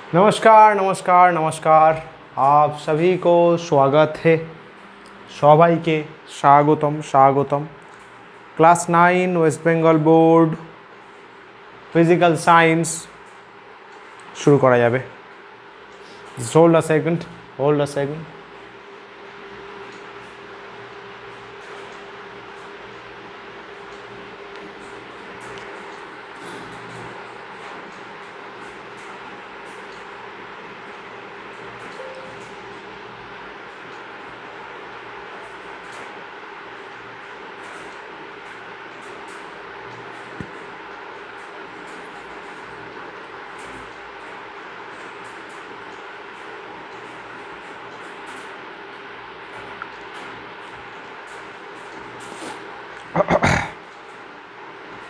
नमस्कार नमस्कार नमस्कार। आप सभी को स्वागत है। सबाई के स्वागतम स्वागतम। Class 9 West Bengal board physical science शुरू करा जाबे। Hold a second.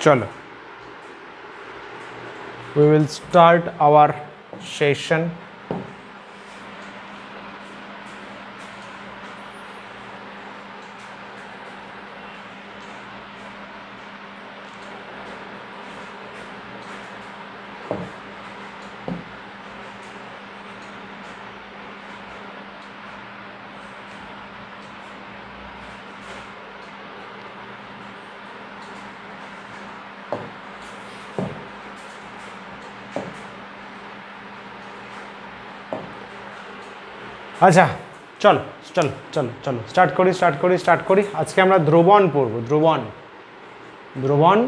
चलो, we will start our session. আচ্ছা, চলো চলো চলো চলো স্টার্ট করি। আজকে আমরা ধ্রুবন পড়ব। ধ্রুবন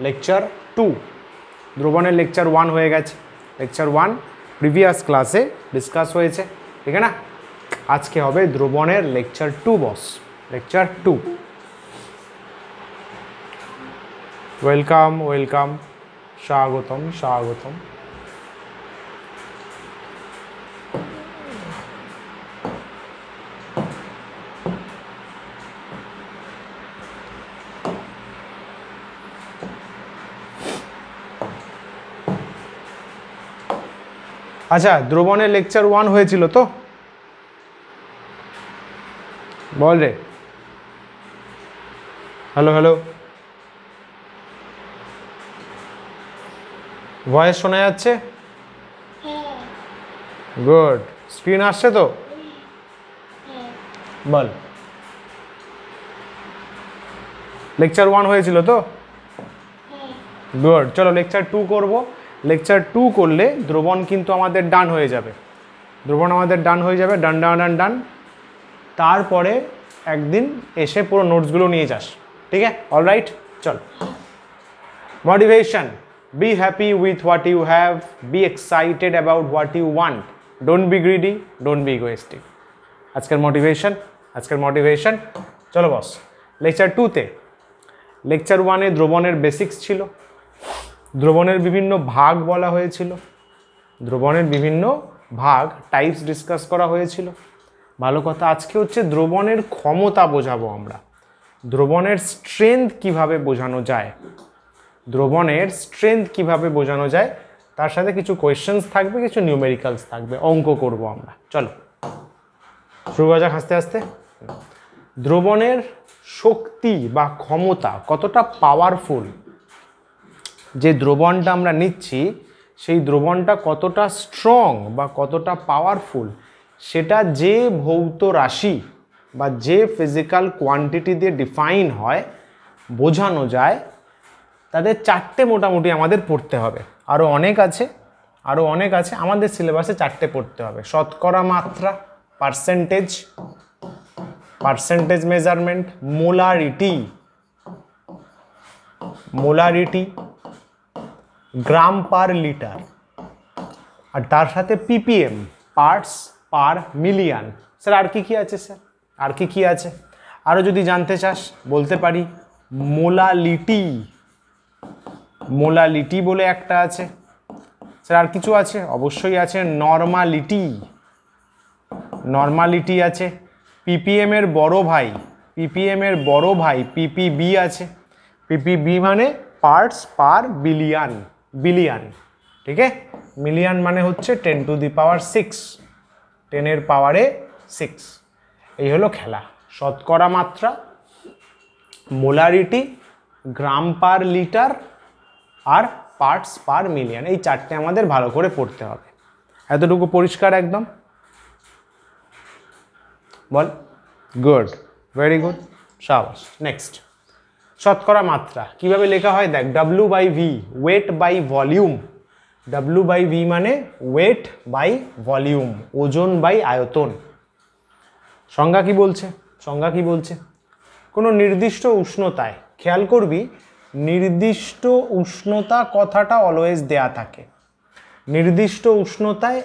লেকচার 2। ধ্রুবনের লেকচার 1 হয়ে গেছে। লেকচার 1 প্রিভিয়াস ক্লাসে ডিসকাস হয়েছে, ঠিক না? আজকে হবে ধ্রুবনের লেকচার 2 বস। লেকচার 2। ওয়েলকাম, স্বাগতম। আচ্ছা, ধ্রুবনের লেকচার 1 হয়েছিল তো? বল রে। হ্যালো, ভয়েস শোনা যাচ্ছে? গুড। স্ক্রিন আসছে তো? বল। লেকচার 1 হয়েছিল তো? গুড। চলো লেকচার 2 করব। লেকচার 2 করলে ধ্রুবন কিন্তু আমাদের ডান হয়ে যাবে। ডান। তারপরে একদিন এসে পুরো নোটসগুলো নিয়ে যাস, ঠিক আছে? অলরাইট, চল। Motivation: be happy with what you have, be excited about what you want, don't be greedy, don't be egoistic. আজকের মোটিভেশন। চলো বস। লেকচার 2তে লেকচার 1-এ ধ্রুবনের বেসিক্স ছিল। ধ্রুবনের বিভিন্ন ভাগ বলা হয়েছিল। ধ্রুবনের বিভিন্ন ভাগ টাইপস ডিসকাস করা হয়েছিল। ভালো কথা। আজকে হচ্ছে ধ্রুবনের ক্ষমতা বোঝাবো আমরা। ধ্রুবনের স্ট্রেংথ কিভাবে বোঝানো যায়, তার সাথে কিছু কোয়েশ্চেন্স থাকবে, কিছু নিউমেরিক্যালস থাকবে, অঙ্ক করব আমরা। চলো শুরু করা যাক আস্তে। ধ্রুবনের শক্তি বা ক্ষমতা কতটা পাওয়ারফুল, যে দ্রবণটা আমরা নিচ্ছি সেই দ্রবণটা কতটা স্ট্রং বা কতটা পাওয়ারফুল, সেটা যে ভৌত রাশি বা যে ফিজিক্যাল কোয়ান্টিটি দিয়ে ডিফাইন হয়, বোঝানো যায়, তাদের 4টে মোটামুটি আমাদের পড়তে হবে। আরও অনেক আছে আমাদের সিলেবাসে 4টে পড়তে হবে। শতকরা মাত্রা, percentage measurement, molarity, gram per litre, আর তার সাথে PPM, parts per million. Sir আর কি আছে স্যার? আরও যদি জানতে চাস বলতে পারি মোলালিটি বলে একটা আছে। স্যার আর কিছু আছে? অবশ্যই আছে। নর্মালিটি আছে। পিপিএম এর বড় ভাই পিপিবি আছে। পিপিবি মানে পার্টস পার বিলিয়ন, ঠিক আছে? মিলিয়ন মানে হচ্ছে 10⁶, 10 পাওয়ারে 6। এই হলো খেলা। শতকরা মাত্রা, molarity, gram per litre are parts per million, এই 4টে আমাদের ভালো করে পড়তে হবে। এতটুকু পরিষ্কার একদম? বল। গুড, ভেরি গুড, শাবাশ। নেক্সট, শতকরা মাত্রা কিভাবে লেখা হয় দেখ, W/V, wait by volume. W/V মানে ওয়েট বাই ভলিউম, ওজন বাই আয়তন। সংজ্ঞা কি বলছে? সংজ্ঞা কি বলছে? কোনো নির্দিষ্ট উষ্ণতায়, খেয়াল করবি নির্দিষ্ট উষ্ণতা কথাটা অলওয়েজ দেয়া থাকে। নির্দিষ্ট উষ্ণতায়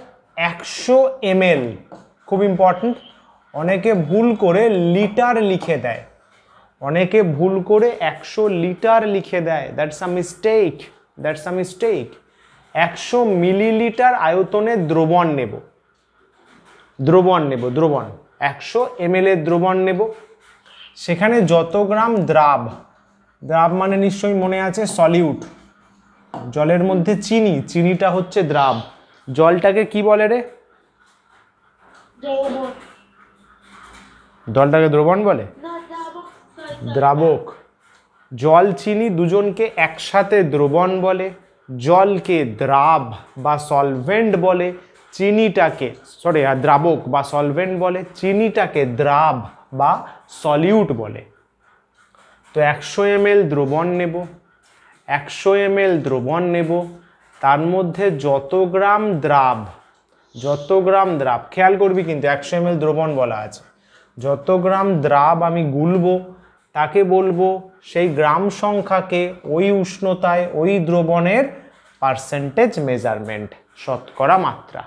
100 ml, খুব ইম্পর্ট্যান্ট। অনেকে ভুল করে লিটার লিখে দেয়, অনেকে ভুল করে 100 লিটার লিখে দেয়। That's a mistake, that's a mistake. 100 millilitre আয়তনের দ্রবণ নেব, দ্রবণ নেব, দ্রবণ 100 ml এর দ্রবণ নেব। সেখানে যত গ্রাম দ্রাব, দ্রাব মানে নিশ্চয়ই মনে আছে সলিউট, জলের মধ্যে চিনি, চিনিটা হচ্ছে দ্রাব। জলটাকে কি বলে রে? জলটাকে দ্রবণ বলে? দ্রাবক। জল চিনি দুজনকে একসাথে দ্রবণ বলে, জলকে দ্রাব বা সলভেন্ট বলে, চিনিটাকে দ্রাবক বা সলভেন্ট বলে, চিনিটাকে দ্রাব বা সলিউট বলে। তো 100 ml দ্রবণ নেব, 100 ml দ্রবণ নেব, তার মধ্যে যত গ্রাম দ্রাব, যত গ্রাম দ্রাব, খেয়াল করবি কিন্তু 100 ml দ্রবণ বলা আছে, যত গ্রাম দ্রাব আমি গুলবো তাকে বলবো সেই গ্রাম সংখ্যাকে ওই উষ্ণতায় ওই দ্রবণের পার্সেন্টেজ মেজারমেন্ট, শতকরা মাত্রা।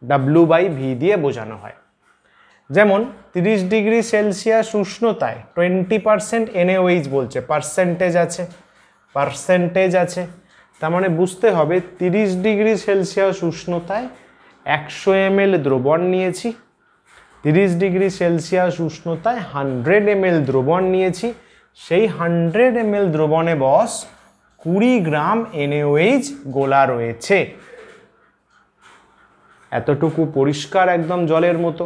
W/V দিয়ে বোঝানো হয়। যেমন 30 ডিগ্রি সেলসিয়াস উষ্ণতায় 20% NaOH বলছে, পার্সেন্টেজ আছে, পার্সেন্টেজ আছে। তার মানে বুঝতে হবে 30 ডিগ্রি সেলসিয়াস উষ্ণতায় 100 ml দ্রবণ নিয়েছি, 30 ডিগ্রি সেলসিয়াস উষ্ণতায় 100 ml দ্রবণ নিয়েছি। সেই 100 ml দ্রবণে বস 20 গ্রাম NaOH গোলা রয়েছে। এতটুকু পরিষ্কার একদম জলের মতো।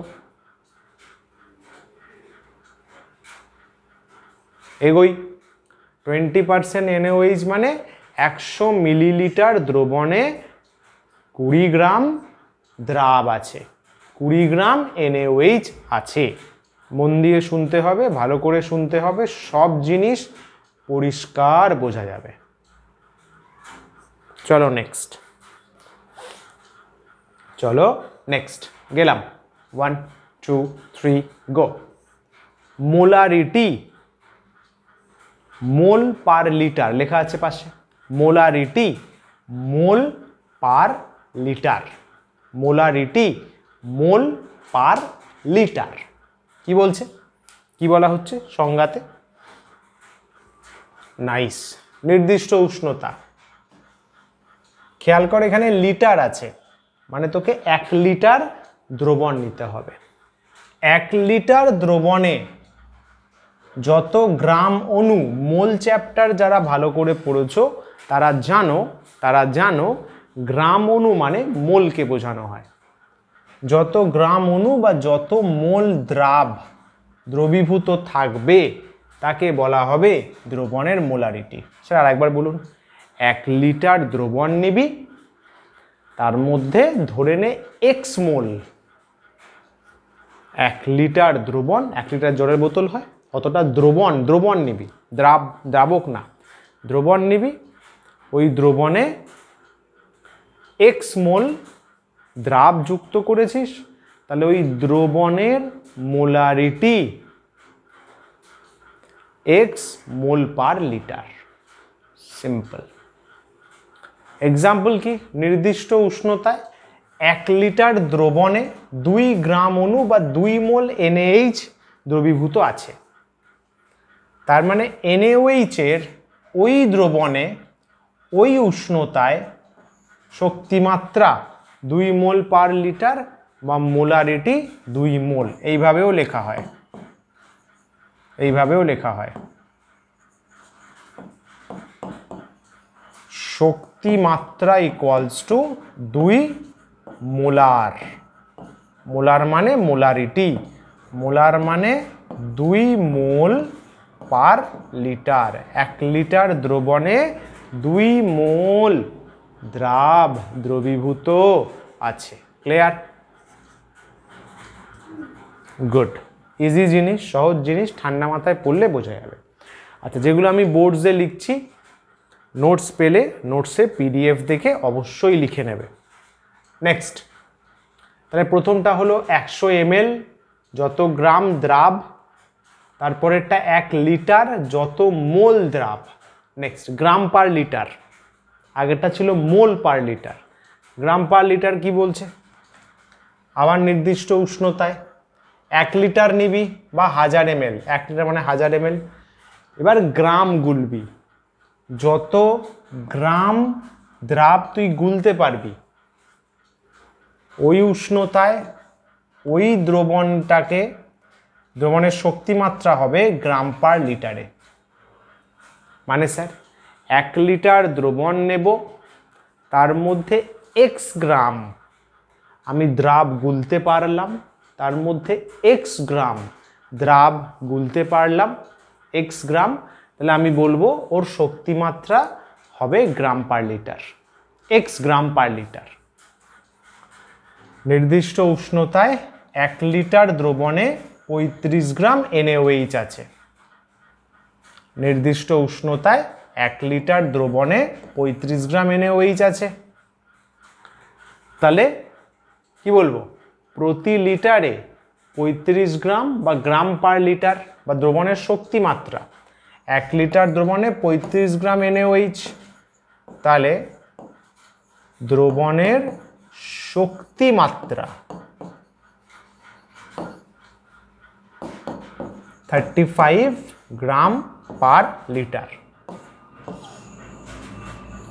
এগোই। 20% NaOH মানে 100 মিলিলিটার দ্রবণে 20 গ্রাম দ্রাব আছে, 20 গ্রাম NaOH আছে। মন দিয়ে শুনতে হবে, ভালো করে শুনতে হবে, সব জিনিস পরিষ্কার বোঝা যাবে। চলো নেক্সট, চলো নেক্সট, গেলাম। 1 2 3 গো। মোলারিটি, মোল পার লিটার লেখা আছে পাশে, মোলারিটি, মোল পার লিটার, মোলারিটি, মোল পার লিটার। কি বলছে, কি বলা হচ্ছে সংজ্ঞাতে? নাইস, নির্দিষ্ট উষ্ণতা। খেয়াল কর এখানে লিটার আছে, মানে তোকে 1 লিটার দ্রবণ নিতে হবে। 1 লিটার দ্রবণে যত গ্রাম অণু, মোল চ্যাপ্টার যারা ভালো করে পড়েছো তারা জানো গ্রাম অণু মানে মোলকে বোঝানো হয়। যত গ্রাম অণু বা যত মোল দ্রাব দ্রবীভূত থাকবে তাকে বলা হবে দ্রবণের মোলারিটি। স্যার আরেকবার বলুন। 1 লিটার দ্রবণ নিবি, তার মধ্যে ধরে নে x মোল, 1 লিটার দ্রবণ, 1 লিটার জলের বোতল হয়, অতটা দ্রবণ, দ্রবণ নিবি, দ্রাবক না, দ্রবণ নিবি। ওই দ্রবণে x মোল দ্রাব যুক্ত করেছিস, তাহলে ওই দ্রবণের মোলারিটি x মোল পার লিটার। সিম্পল। এক্সাম্পল কি? নির্দিষ্ট উষ্ণতায় 1 লিটার দ্রবণে 2 গ্রাম অণু বা 2 মোল NaOH দ্রবীভূত আছে। তার মানে NaOH এর ওই দ্রবণে ওই উষ্ণতায় শক্তিমাত্রা 2 মোল পার লিটার বা মোলারিটি 2 মোল। এইভাবেও লেখা হয়, এইভাবেও লেখা হয়। শক্তিমাত্রা ইকুয়ালস টু 2 মোলার। মোলার মানে মোলারিটি, মোলার মানে 2 মোল পার লিটার। 1 লিটার দ্রবণে 2 মোল দ্রাব দ্রবীভূত আছে। ক্লিয়ার? গুড, ইজি জিনিস, সহজ জিনিস, ঠান্ডা মাথায় পড়লে বোঝা যাবে। আচ্ছা, যেগুলো আমি বোর্ডসে লিখছি, নোটস পেলে নোটসে পিডিএফ দেখে অবশ্যই লিখে নেবে। নেক্সট, তাহলে প্রথমটা হলো 100 ml যত গ্রাম দ্রাব, তারপরেরটা 1 লিটার যত মোল দ্রাব। নেক্সট, গ্রাম পার লিটার, আগেরটা ছিল মোল পার লিটার, গ্রাম পার লিটার কি বলছে? আবার নির্দিষ্ট উষ্ণতায় 1 লিটার নিবি বা 1000 ml, 1 লিটার মানে 1000 ml। এবার গ্রাম গুলবি, যত গ্রাম দ্রাব তুই গুলতে পারবি ওই উষ্ণতায় ওই দ্রবণটাকে, দ্রবণের শক্তিমাত্রা হবে গ্রাম পার লিটারে। মানে স্যার 1 লিটার দ্রবণ নেব, তার মধ্যে x গ্রাম আমি দ্রাব গুলতে পারলাম, তার মধ্যে x গ্রাম দ্রাব গুলতে পারলাম, x গ্রাম, তাহলে আমি বলবো ওর শক্তিমাত্রা হবে গ্রাম পার লিটার, x গ্রাম পার লিটার। নির্দিষ্ট উষ্ণতায় 1 লিটার দ্রবণে 35 গ্রাম NaOH আছে। নির্দিষ্ট উষ্ণতায় 1 লিটার দ্রবণে 35 গ্রাম NaOH আছে। তাহলে কি বলবো? প্রতি লিটারে 35 গ্রাম বা গ্রাম পার লিটার বা দ্রবণের শক্তিমাত্রা, 1 লিটার দ্রবণে 35 গ্রাম NaOH, তাহলে দ্রবণের শক্তিমাত্রা 35 গ্রাম পার লিটার।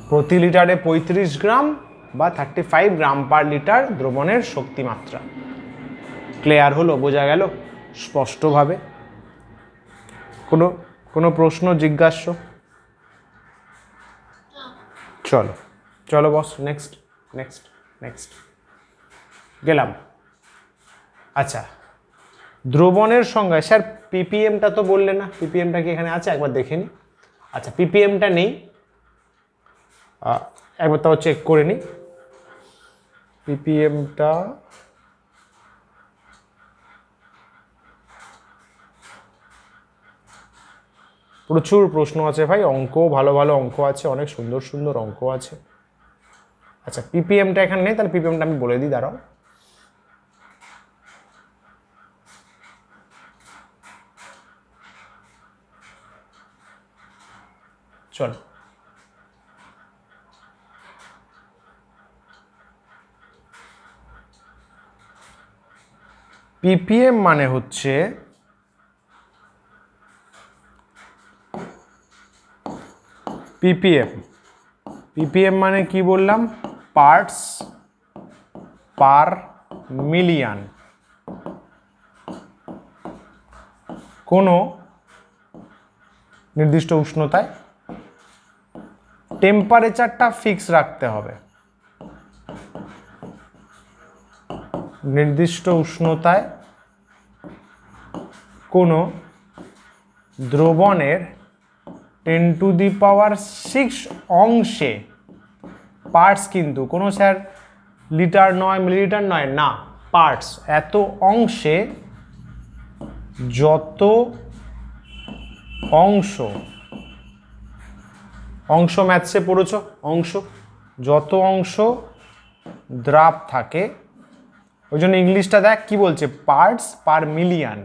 প্রতি লিটারে 35 গ্রাম বা 35 গ্রাম পার লিটার দ্রবণের শক্তিমাত্রা। ক্লিয়ার হলো? বোঝা গেল স্পষ্টভাবে? কোনো প্রশ্ন জিজ্ঞাস্য? চলো চলো বস, নেক্সট নেক্সট নেক্সট গেলাম। আচ্ছা, দ্রবণের সংজ্ঞায় স্যার পিপিএমটা তো বললে না, পিপিএমটা কি এখানে আছে? একবার দেখে নি। আচ্ছা, পিপিএমটা নেই, একবার তাও চেক করে নিই। পিপিএমটা প্রচুর প্রশ্ন আছে ভাই, অঙ্ক ভালো ভালো অঙ্ক আছে, অনেক সুন্দর সুন্দর অঙ্ক আছে। আচ্ছা, পিপিএমটা এখানে নেই, তাহলে পিপিএমটা আমি বলে দিই, দাঁড়াও। চলো, পিপিএম মানে হচ্ছে পিপিএম মানে কি বললাম? Parts per million. কোনো নির্দিষ্ট উষ্ণতায় টেম্পারেচারটা ফিক্স রাখতে হবে, নির্দিষ্ট উষ্ণতায় কোনো দ্রবণের 10⁶ অংশে, পার্টস কিন্তু কোনো স্যার লিটার নয়, মিলিলিটার নয়, না, পার্টস, এত অংশে যত অংশ ম্যাথসে পড়েছ, অংশ, যত অংশ দ্রাব থাকে, ওই জন্য ইংলিশটা দেখ কি বলছে, পার্টস পার মিলিয়ন,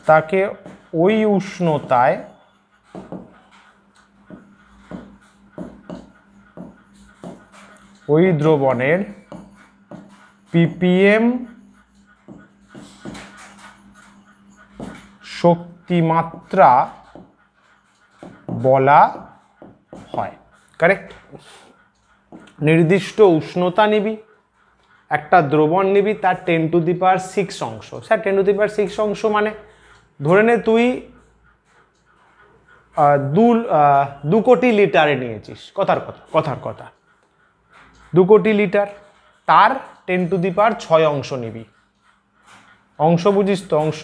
তাকে ওই উষ্ণতায় ওই দ্রবণের পিপিএম শক্তিমাত্রা বলা হয়। কারেক্ট? নির্দিষ্ট উষ্ণতা নিবি, একটা দ্রবণ নিবি, তার 10⁶ অংশ। স্যার 10⁶ অংশ মানে ধরে নে তুই 2 কোটি লিটারে নিয়েছিস, কথার কথা 2 কোটি লিটার, তার 10⁶ অংশ নিবি। অংশ বুঝিস তো? অংশ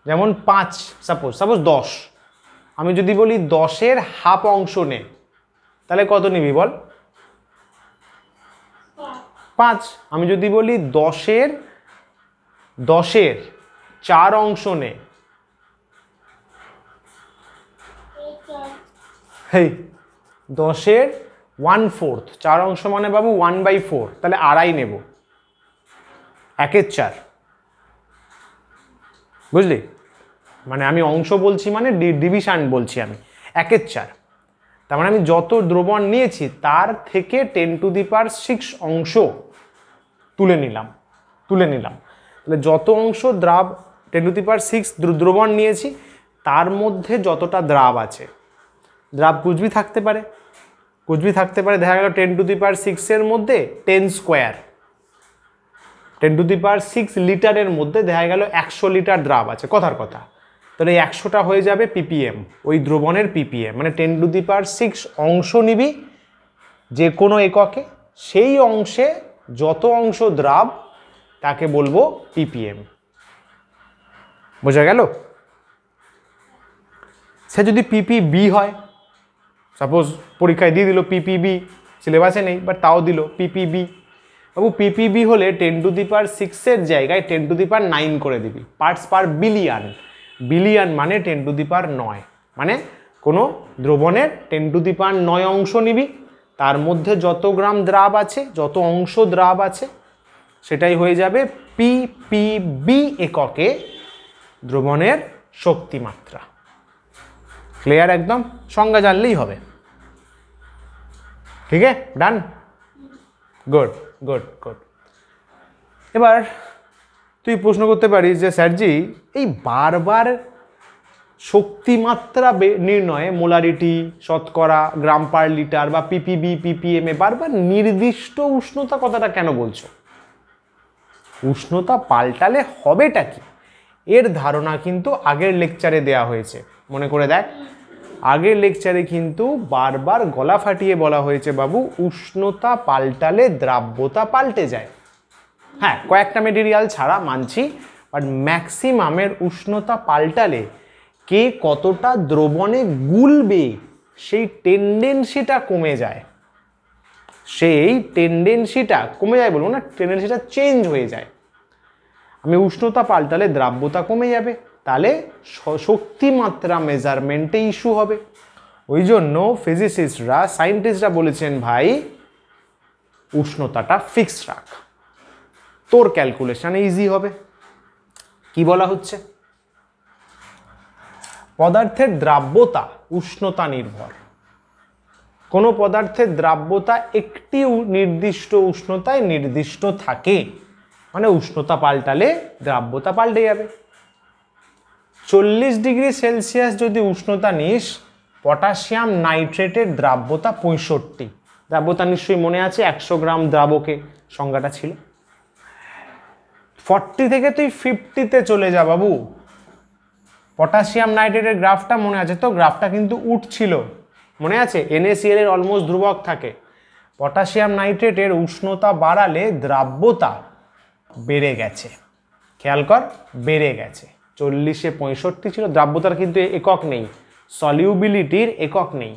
যেমন 5, সাপোজ 10, আমি যদি বলি 10-এর হাফ অংশ নে, তাহলে কত নিবি বল? 5। আমি যদি বলি 10-এর 4 অংশ নে, হেই 10-এর 1/4, 4 অংশ মানে বাবু 1/4, তাহলে আড়াই নেব, 1/4, বুঝলি? মানে আমি অংশ বলছি মানে ডিভিশন বলছি আমি, 1/4। তার মানে আমি যত দ্রবণ নিয়েছি তার থেকে 10⁶ অংশ তুলে নিলাম। তাহলে যত অংশ 10⁶ দ্রবণ নিয়েছি তার মধ্যে যতটা দ্রাব আছে, দ্রাব কুচবি থাকতে পারে, দেখা গেল 10⁶ মধ্যে 10 স্কোয়ার, 10⁶ লিটারের মধ্যে দেখা গেল 100 লিটার দ্রাব আছে, কথার কথা। তাহলে এই 100টা হয়ে যাবে ppm, ওই দ্রবণের ppm, মানে 10⁶ অংশ নিবি যে কোনো এককে, সেই অংশে যত অংশ দ্রাব তাকে বলবো ppm। বোঝা গেল? সে যদি ppb হয়, সাপোজ পরীক্ষায় দিয়ে দিল ppb, সিলেবাসে নেই বাট তাও দিল ppb, বাবু ppb হলে 10⁶ জায়গায় 10⁹ করে দিবি, পার্টস পার বিলিয়ন, বিলিয়ন মানে 10⁹, মানে কোনো দ্রবণের 10⁹ অংশ নিবি, তার মধ্যে যত গ্রাম দ্রাব আছে, যত অংশ দ্রাব আছে, সেটাই হয়ে যাবে ppb এককে দ্রবণের শক্তিমাত্রা। ক্লিয়ার একদম? সংজ্ঞা জানলেই হবে। ঠিক আছে, ডান, গুড গুড গুড। এবার তুই প্রশ্ন করতে পারিস যে স্যারজি এই বারবার শক্তিমাত্রা নির্ণয়ে মোলারিটি, শতকরা, গ্রাম পার লিটার বা ppb ppm এ বারবার নির্দিষ্ট উষ্ণতা কথাটা কেন বলছো? উষ্ণতা পাল্টালে হবেটা কি, এর ধারণা কিন্তু আগের লেকচারে দেয়া হয়েছে, মনে করে দেখ। আগের লেকচারে কিন্তু বারবার গলা ফাটিয়ে বলা হয়েছে বাবু উষ্ণতা পাল্টালে দ্রাব্যতা পাল্টে যায়। হ্যাঁ, কয়েকটা মেটেরিয়াল ছাড়া মানছি, বাট ম্যাক্সিমামের উষ্ণতা পাল্টালে কে কতটা দ্রবণে গুলবে সেই টেন্ডেন্সিটা কমে যায়, বলবো না, টেন্ডেন্সিটা চেঞ্জ হয়ে যায়। আমি উষ্ণতা পাল্টালে দ্রাব্যতা কমে যাবে, তাহলে শক্তিমাত্রা মেজারমেন্টে ইস্যু হবে। ওই জন্য ফিজিসিস্টরা, সায়েন্টিস্টরা বলেছেন ভাই উষ্ণতাটা ফিক্স রাখ, তোর ক্যালকুলেশন ইজি হবে। কি বলা হচ্ছে? পদার্থের দ্রাব্যতা উষ্ণতা নির্ভর। কোনো পদার্থের দ্রাব্যতা একটি নির্দিষ্ট উষ্ণতায় নির্দিষ্ট থাকে, মানে উষ্ণতা পাল্টালে দ্রাব্যতা পাল্টে যাবে। 40°C যদি উষ্ণতা নিস, পটাশিয়াম নাইট্রেটের দ্রাব্যতা 65। দ্রাব্যতা নিশ্চয়ই মনে আছে, 100 গ্রাম দ্রাবকে সংজ্ঞাটা ছিল। 40 থেকে তুই 50-তে চলে যা বাবু। পটাশিয়াম নাইট্রেটের গ্রাফটা মনে আছে তো? গ্রাফটা কিন্তু উঠছিল, মনে আছে? NaCl এর অলমোস্ট ধ্রুবক থাকে। পটাশিয়াম নাইট্রেটের উষ্ণতা বাড়ালে দ্রাব্যতা বেড়ে গেছে, খেয়াল কর, বেড়ে গেছে। 40-এ 65 ছিল, দ্রাব্যতার কিন্তু একক নেই, সলিউবিলিটির একক নেই।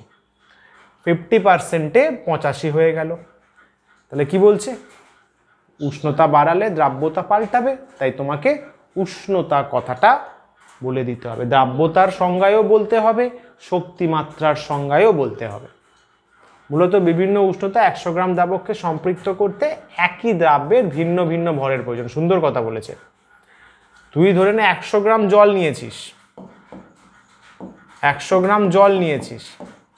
50%-এ 85 হয়ে গেল। তাহলে কি বলছে? উষ্ণতা বাড়ালে দ্রাব্যতা পাল্টাবে, তাই তোমাকে উষ্ণতা কথাটা বলে দিতে হবে। দ্রাব্যতার সংজ্ঞায়ও বলতে হবে, শক্তিমাত্রার সংজ্ঞায়ও বলতে হবে। মূলত বিভিন্ন উষ্ণতা 100 গ্রাম দ্রাবককে সম্পৃক্ত করতে একই দ্রাব্যের ভিন্ন ভিন্ন ভরের প্রয়োজন। সুন্দর কথা বলেছে। তুই ধরে নে 100 গ্রাম জল নিয়েছিস, 100 গ্রাম জল নিয়েছিস,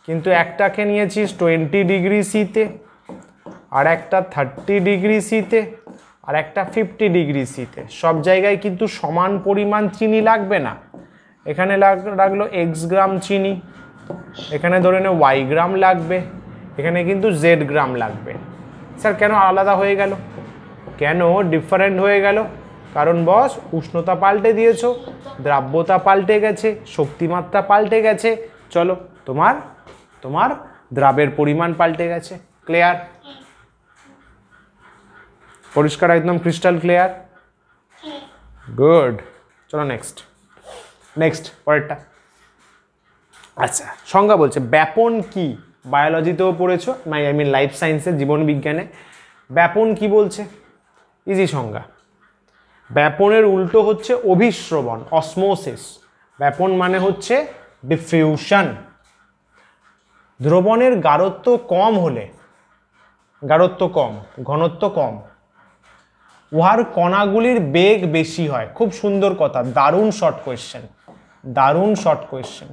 কিন্তু একটাকে নিয়েছিস 20°C-তে, আর একটা 30°C-তে, আর একটা 50°C-তে। সব জায়গায় কিন্তু সমান পরিমাণ চিনি লাগবে না। এখানে লাগলো x গ্রাম চিনি, এখানে ধরে নে y গ্রাম লাগবে, এখানে কিন্তু z গ্রাম লাগবে। স্যার কেন আলাদা হয়ে গেল, কেন ডিফারেন্ট হয়ে গেল? কারণ বস উষ্ণতা পাল্টে দিয়েছো, দ্রাব্যতা পাল্টে গেছে, শক্তিমাত্রা পাল্টে গেছে, চলো তোমার দ্রাবের পরিমাণ পাল্টে গেছে। ক্লিয়ার? পরিষ্কার, একদম ক্রিস্টাল ক্লিয়ার? গুড। চলো নেক্সট পরেরটা। আচ্ছা, সংজ্ঞা বলছে ব্যাপন কি? বায়োলজিতেও পড়েছো, আই মিন লাইফ সায়েন্সের, জীবন বিজ্ঞানে। ব্যাপন কি বলছে? ইজি সংজ্ঞা, ব্যাপনের উল্টো হচ্ছে অভিশ্রবণ, অসমোসিস। ব্যাপন মানে হচ্ছে ডিফিউশন। দ্রবণের গাঢ়ত্ব কম হলে, গাঢ়ত্ব কম, ঘনত্ব কম, উহার কণাগুলির বেগ বেশি হয়। খুব সুন্দর কথা, দারুণ শর্ট কোয়েশ্চেন, দারুণ শর্ট কোয়েশ্চেন।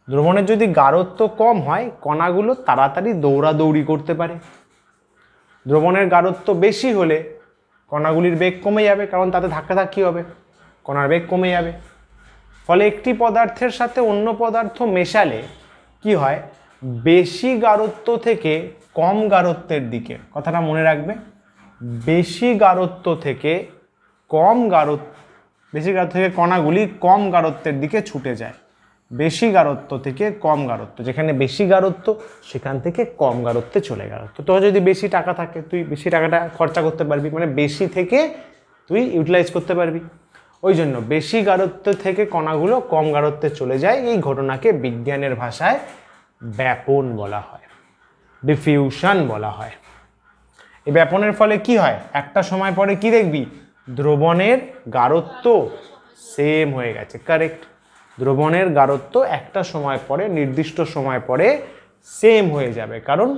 দ্রবণের যদি গাঢ়ত্ব কম হয় কণাগুলো তাড়াতাড়ি দৌড়াদৌড়ি করতে পারে। দ্রবণের গাঢ়ত্ব বেশি হলে কণাগুলির বেগ কমে যাবে, কারণ তাতে ধাক্কাধাক্কি হবে, কণার বেগ কমে যাবে। ফলে একটি পদার্থের সাথে অন্য পদার্থ মেশালে কি হয়, বেশি গাঢ়ত্ব থেকে কম গাঢ়ত্বের দিকে, কথাটা মনে রাখবে, বেশি গাঢ়ত্ব থেকে কম গাঢ়ত্ব, বেশি গাঢ়ত্ব থেকে কণাগুলি কম গাঢ়ত্বের দিকে ছুটে যায়। বেশি গাঢ়ত্ব থেকে কম গাঢ়ত্ব, যেখানে বেশি গাঢ়ত্ব সেখান থেকে কম গাঢ়ত্বে চলে গেল। তো তোর যদি বেশি টাকা থাকে তুই বেশি টাকাটা খরচা করতে পারবি, মানে বেশি থেকে তুই ইউটিলাইজ করতে পারবি। ওই জন্য বেশি গাঢ়ত্ব থেকে কণাগুলো কম গাঢ়ত্বে চলে যায়। এই ঘটনাকে বিজ্ঞানের ভাষায় ব্যাপন বলা হয়, ডিফিউশন বলা হয়। এই ব্যাপনের ফলে কি হয়, একটা সময় পরে কি দেখবি, দ্রবণের গাঢ়ত্ব সেম হয়ে গেছে। কারেক্ট, দ্রবণের গাঢ়ত্ব একটা সময় পরে, নির্দিষ্ট সময় পরে সেম হয়ে যাবে, কারণ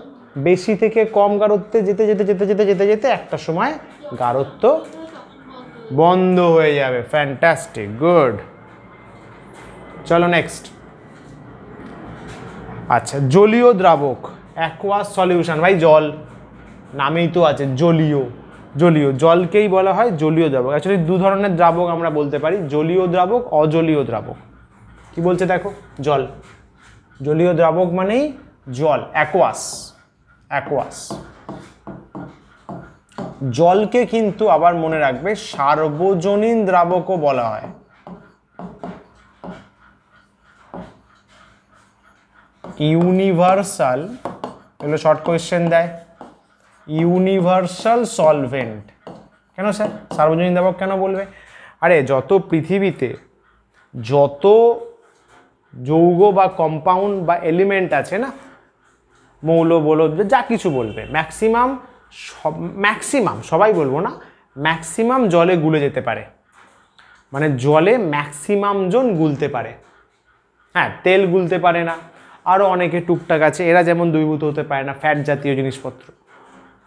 বেশি থেকে কম গাঢ়ত্বে যেতে যেতে যেতে যেতে যেতে যেতে একটা সময় গাঢ়ত্ব বন্ধ হয়ে যাবে। Fantastic, good. চলো নেক্সট। আচ্ছা, জলীয় দ্রাবক, অ্যাকুয়াস সলিউশন। ভাই জল নামেই তো আছে, জলীয়, জলীয়, জলকেই বলা হয় জলীয় দ্রাবক। অ্যাকচুয়ালি দু ধরনের দ্রাবক আমরা বলতে পারি, জলীয় দ্রাবক, অজলীয় দ্রাবক। কি বলছে দেখো, জল, জলীয় দ্রাবক মানেই জল, অ্যাকুয়াস, অ্যাকুয়াস। জলকে কিন্তু আবার মনে রাখবে সার্বজনীন দ্রাবকও বলা হয়। ইউনিভার্সাল, এগুলো শর্ট কোয়েশ্চেন দেয়, ইউনিভার্সাল সলভেন্ট। কেন স্যার সার্বজনীন দ্রাবক কেন বলবে? আরে যত পৃথিবীতে যত যৌগ বা কম্পাউন্ড বা এলিমেন্ট আছে না, মৌল বলো, যা কিছু বলবে, ম্যাক্সিমাম, ম্যাক্সিমাম সবাই বলবো না, ম্যাক্সিমাম জলে গুলে যেতে পারে। মানে জলে ম্যাক্সিমাম জন গুলতে পারে। হ্যাঁ, তেল গুলতে পারে না, আরও অনেকে টুকটাক আছে, এরা যেমন দ্রবীভূত হতে পারে না, ফ্যাট জাতীয় জিনিসপত্র,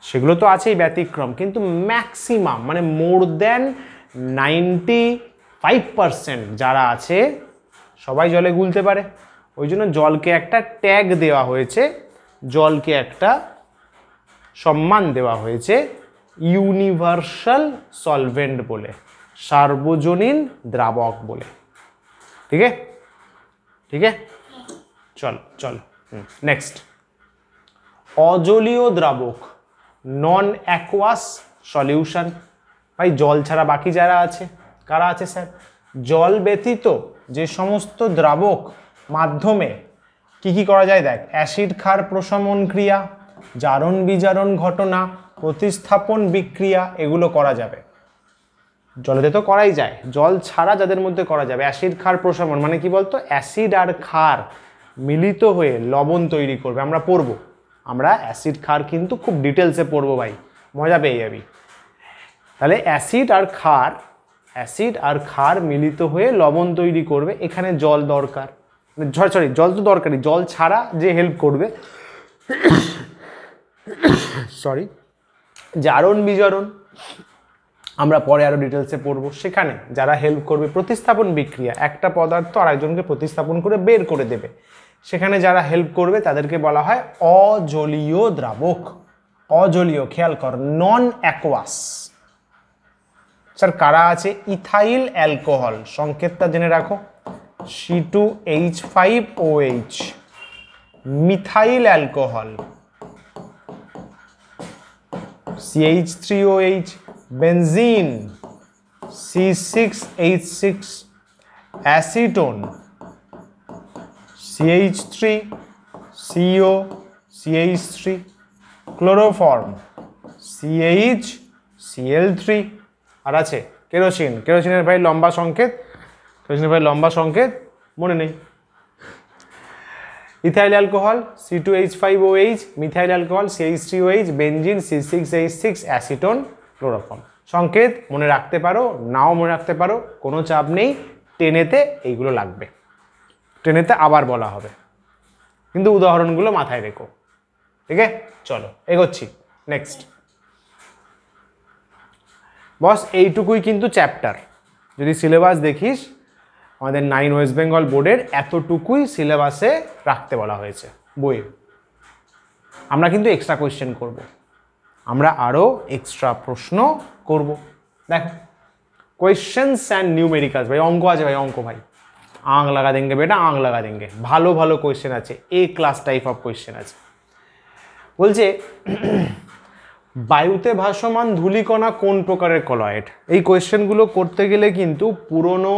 সেগুলো তো আছেই ব্যতিক্রম, কিন্তু ম্যাক্সিমাম মানে মোর দ্যান 95% যারা আছে সবাই জলে গুলতে পারে। ওই জন্য জলকে একটা ট্যাগ দেওয়া হয়েছে, জলকে একটা সম্মান দেওয়া হয়েছে ইউনিভার্সাল সলভেন্ট বলে, সার্বজনীন দ্রাবক বলে। ঠিক আছে, ঠিক আছে, চল চল নেক্সট। অজলীয় দ্রাবক, নন অ্যাকুয়াস সলিউশন। ভাই জল ছাড়া বাকি যারা আছে, কারা আছে স্যার? জল ব্যতীত যে সমস্ত দ্রাবক মাধ্যমে কি কি করা যায় দেখ, অ্যাসিড ক্ষার প্রশমন ক্রিয়া, জারণ বিজারণ ঘটনা, প্রতিস্থাপন বিক্রিয়া, এগুলো করা যাবে। জলেতে তো করাই যায়, জল ছাড়া যাদের মধ্যে করা যাবে, অ্যাসিড ক্ষার প্রশমন মানে কি বলতো, অ্যাসিড আর ক্ষার মিলিত হয়ে লবণ তৈরি করবে। আমরা পড়বো, আমরা অ্যাসিড ক্ষার কিন্তু খুব ডিটেলসে পড়বো ভাই, মজা পেয়ে যাবি। তাহলে অ্যাসিড আর ক্ষার, অ্যাসিড আর ক্ষার মিলিত হয়ে লবণ তৈরি করবে, এখানে জল দরকার, সরি জল তো দরকারি, জল ছাড়া যে হেল্প করবে, সরি, জারণ বিজারণ আমরা পরে আরো ডিটেলসে পড়বো, সেখানে যারা হেল্প করবে, প্রতিস্থাপন বিক্রিয়া, একটা পদার্থ আরেকজনকে প্রতিস্থাপন করে বের করে দেবে, সেখানে যারা হেল্প করবে তাদেরকে বলা হয় অজলীয় দ্রাবক। অজলীয়, খেয়াল কর, নন অ্যাকুয়াস। স্যার কারা আছে? ইথাইল অ্যালকোহল, সংকেতটা জেনে রাখো, C2H5OH, methyl alcohol, CH3OH, benzene, C6H6, acetone, CH3, CO, CH3, chloroform, CH, Cl3, আর আছে কেরোসিন। কেরোসিনের ভাই লম্বা সংকেত, কেরোসিনের ভাই লম্বা সংকেত মনে নেই। Ethyl alcohol C2H5OH, methyl alcohol CH3OH, benzene C6H6, acetone, chloroform. সংকেত মনে রাখতে পারো, নাও মনে রাখতে পারো, কোনো চাপ নেই। টেনেতে এইগুলো লাগবে, টেনেতে আবার বলা হবে, কিন্তু উদাহরণগুলো মাথায় রেখো। ঠিক আছে, চলো এগোচ্ছি। নেক্সট বস, এইটুকুই কিন্তু চ্যাপ্টার। যদি সিলেবাস দেখিস আমাদের 9 ওয়েস্ট বেঙ্গল বোর্ডের এতটুকুই সিলেবাসে রাখতে বলা হয়েছে বইয়ে। আমরা কিন্তু এক্সট্রা কোয়েশ্চেন করব, আমরা আরও এক্সট্রা প্রশ্ন করব। দেখো কোয়েশ্চেন্স অ্যান্ড নিউমেরিক্যালস, ভাই অঙ্ক আছে, ভাই অঙ্ক, ভাই আঁক লাগা দেंगे বেটা, আঁক লাগা দেंगे। ভালো ভালো কোয়েশ্চেন আছে, এ ক্লাস টাইপ অফ কোয়েশ্চেন আছে। বলছে বায়ুতে ভাসমান ধূলিকণা কোন প্রকারের কলয়েড? এই কোয়েশ্চেনগুলো করতে গেলে কিন্তু পুরনো